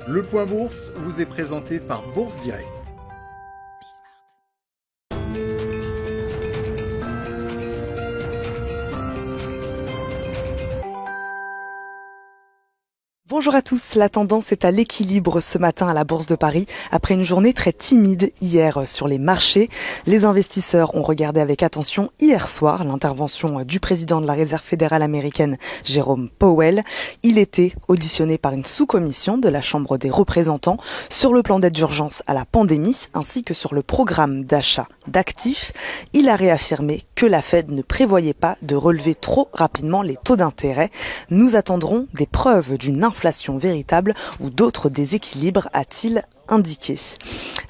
Le Point Bourse vous est présenté par Bourse Direct. Bonjour à tous, la tendance est à l'équilibre ce matin à la Bourse de Paris. Après une journée très timide hier sur les marchés, les investisseurs ont regardé avec attention hier soir l'intervention du président de la Réserve fédérale américaine, Jérôme Powell. Il était auditionné par une sous-commission de la Chambre des représentants sur le plan d'aide d'urgence à la pandémie ainsi que sur le programme d'achat d'actifs. Il a réaffirmé que la Fed ne prévoyait pas de relever trop rapidement les taux d'intérêt. Nous attendrons des preuves d'une inflation véritable ou d'autres déséquilibres, a-t-il indiqué.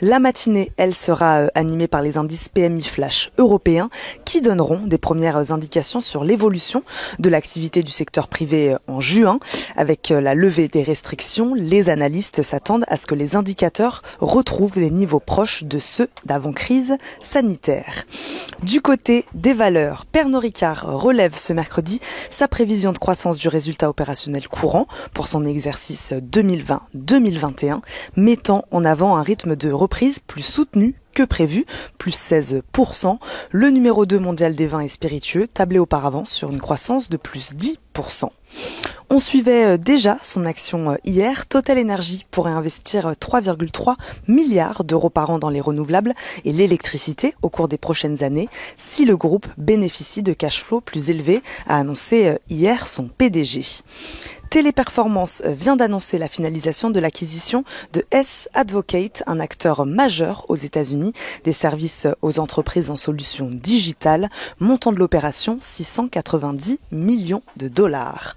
La matinée, elle sera animée par les indices PMI flash européens qui donneront des premières indications sur l'évolution de l'activité du secteur privé en juin. Avec la levée des restrictions, les analystes s'attendent à ce que les indicateurs retrouvent des niveaux proches de ceux d'avant-crise sanitaire. Du côté des valeurs, Pernod Ricard relève ce mercredi sa prévision de croissance du résultat opérationnel courant pour son exercice 2020-2021, mettant en avant un rythme de reprise plus soutenu que prévu, plus 16%. Le numéro 2 mondial des vins et spiritueux tablait auparavant sur une croissance de plus 10%. On suivait déjà son action hier. Total Energy pourrait investir 3,3 milliards d'euros par an dans les renouvelables et l'électricité au cours des prochaines années si le groupe bénéficie de cash flow plus élevés, a annoncé hier son PDG. Téléperformance vient d'annoncer la finalisation de l'acquisition de S-Advocate, un acteur majeur aux États-Unis des services aux entreprises en solutions digitales, montant de l'opération 690 millions de dollars.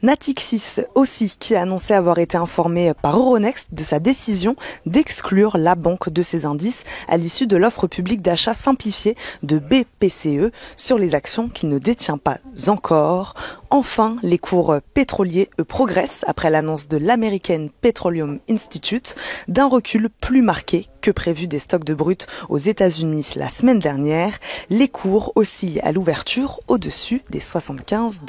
Natixis aussi, qui a annoncé avoir été informé par Euronext de sa décision d'exclure la banque de ses indices à l'issue de l'offre publique d'achat simplifiée de BPCE sur les actions qu'il ne détient pas encore. Enfin, les cours pétroliers progressent après l'annonce de l'American Petroleum Institute d'un recul plus marqué que prévu des stocks de brut aux États-Unis la semaine dernière. Les cours oscillent à l'ouverture au-dessus des $75.